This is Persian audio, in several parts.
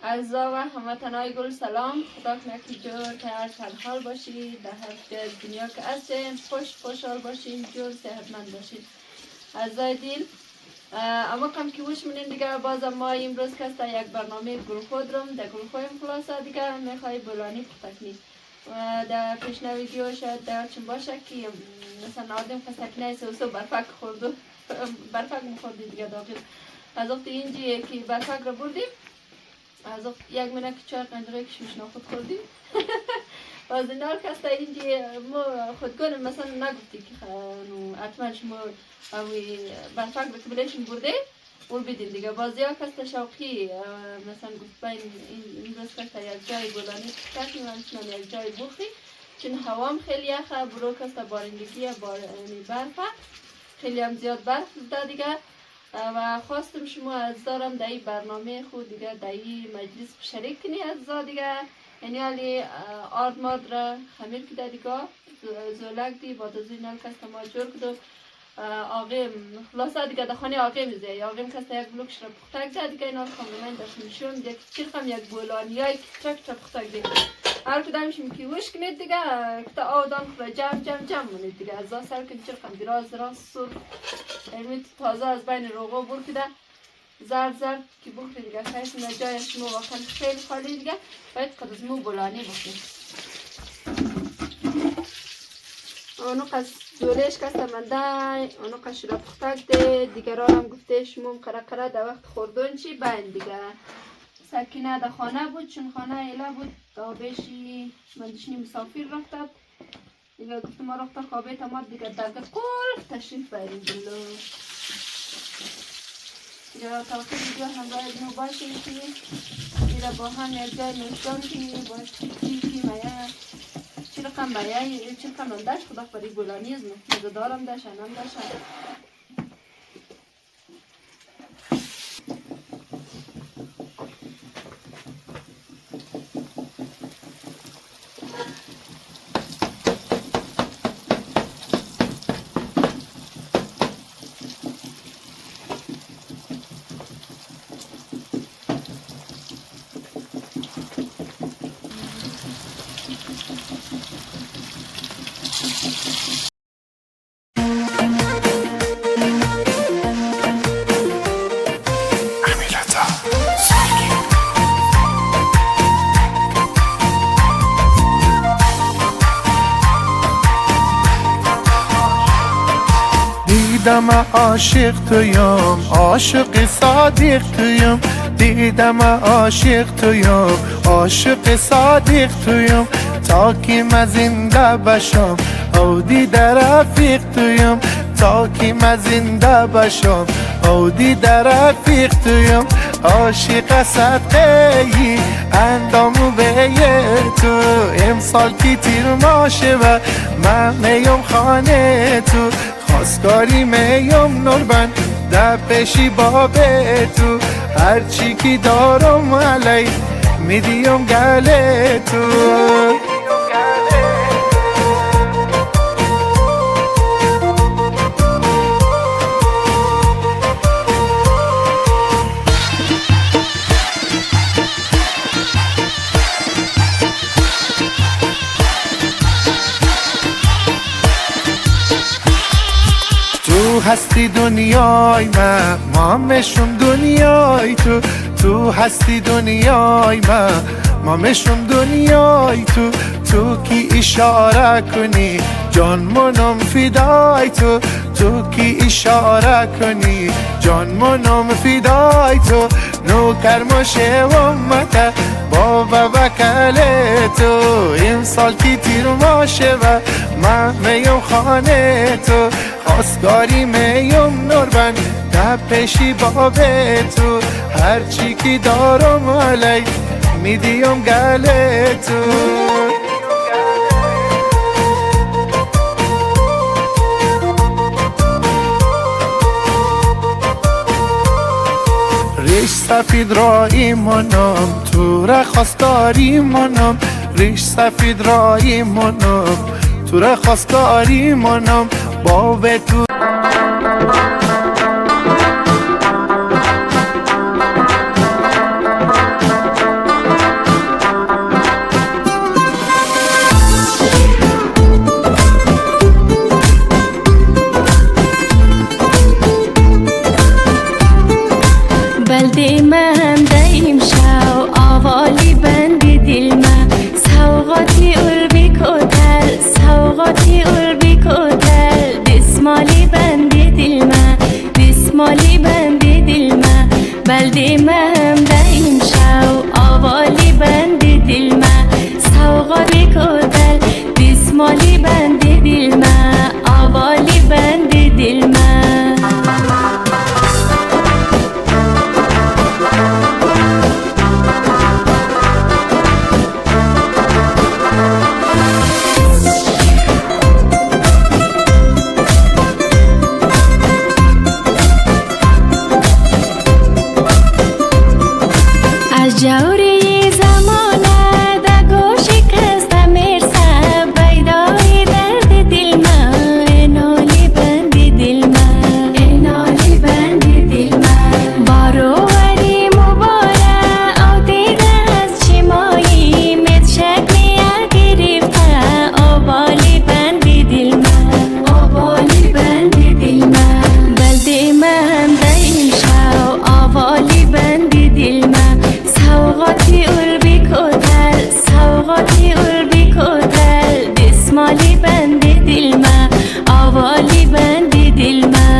عزیزا و هموطنای گل سلام. خدا کنه که جور که هر حال باشید، در هر جای دنیا که هستین خوشحال باشین، جور صحتمند باشین. عزیزای دل، اما کم که وش منین دیگه باز ما امروز کستا یک برنامه گروه خود روم در گروه خواهیم خلاصه دیگه میخوای بولانی پختکنی در پیشنا ویدیو شاید در چون باشه که مثلا آدم کسکنه سوسو برفک خورده برفک مخوردی دیگه داخل از وقت اینجی که برفک رو بردیم از وقت یک منه که چهار قندقه کشمش ناخود خوردیم از این حال کستا اینجی ما خودگانم مثلا نگفتی که حتما شما برفک رو که بلیشون برده اون بیدین دیگه بازی ها کستا شوقی مثلا گفت باید این روز کستا یک جای بولانی کسی من یک جای بخی چون هوام خیلی یخه برو کستا بارندگی برفه خیلی هم زیاد برف ده دیگه و خواستم شما از دارم در این برنامه خود دیگه در این مجلس شریک کنی از دیگه یعنی حالی آرد ماد را خمیر کده دیگه زولک دی بعد از این حال کستا ما جور کده آقیم خلاصه دیگه در خانه آقیم میزه آقیم کستا یک بلوکش را پختک ده دیگه این حال کاملا داشت میشون دیگه چرخم یک بولانی های کترک تا پختک دیگه هر کدامشیم که وش کنید دیگه کتا آدم خدا جمع منید دیگه از دا سر کن چرخم دراز سر علمی تازه از بین روغا بر کده زرد که بخوری دیگه خیلی نجایش مو واقعا خیلی خالی دیگه باید قد از مو بولانی بخورید اونو قد جولش کسا منده اونو قد شده پختک ده دیگران هم گفته شما قرقره در وقت خوردون چی بین دیگه سکینه در خانه بود چون خانه ایله بود دابشی من دشنی مسافر رفتد دیگه گفتم ما رفتا خوابه تمام دیگه درگه کل تشریف بریم جلو دیگه تا ویدیو همراه اینو باشه که دیگه با هم یک جای نوشتان کنی باش کی مایه چی رقم بایه چی رقم هم داشت خدا بری بولانی ازمه مزه دارم داشت انم داشت دیدم عاشق تویم عاشق صادق تویم دیدم عاشق تویم عاشق صادق تویم تا که من زنده بشم او دیده رفیق تویم تا که من زنده بشم او دیده رفیق تویم عاشق صدقه ای اندامو به تو امسال که تیر ماشه و من میم خانه تو خواستگاری میم نوربن در پیشی باب تو هرچی که دارم علی میدیم گله تو هستی دنیای من مامشم دنیای تو هستی دنیای من مامشم دنیای تو کی اشاره کنی جان منم فدای تو کی اشاره کنی جان منم فدای تو نوکر مشه و مته بابا وکله تو امسال کی تیر ماشه و من میم خانه تو خواستگاری میم نوربن در پیشی باب تو هرچی که دارم علی میدیم گله تو ریش سفید را ایمانم تو را خواستگاری منم ریش سفید را ایمانم تو را خواستگاری منم باب تو جوری زمانه در گوش کسته میرسه بیدای درد دل من اینالی بندی دل من اینالی بندی دل من باروری مبارک او دیده از چیمایی مت شکنیه گرفته آبالی بندی دل من آبالی بندی دل من بلدی من دیم شو آوالی بندی دل من سوغاتی البی کتل سوغاتی البی کتل دسمالی بندی دل من آوالی بندی دل من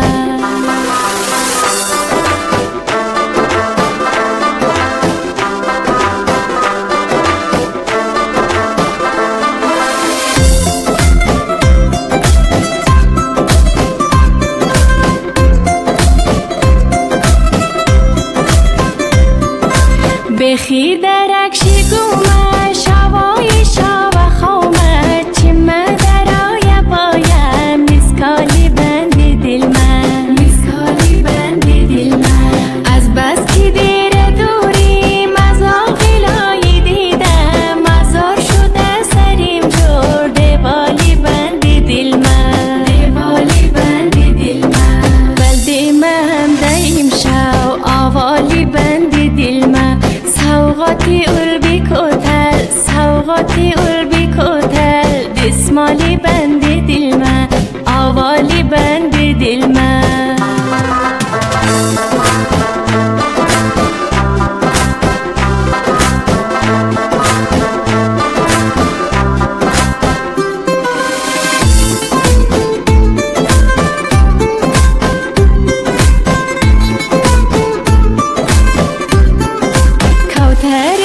بخی درکشی گومه شوای شاو خومه چیمه درای بایم میسکالی بندی دل من میسکالی بندی دل من از بس کی دیر دوری مزاقی لایی دیدم مزار شده سریم جور دیوالی بندی دل من دیوالی بندی دل من بلدی من دیم شو آوالی بندی دل من سوغاتی البی کتل سوغاتی البی کتل دسمالی بندی دل من آوالی بندی دل من کوتر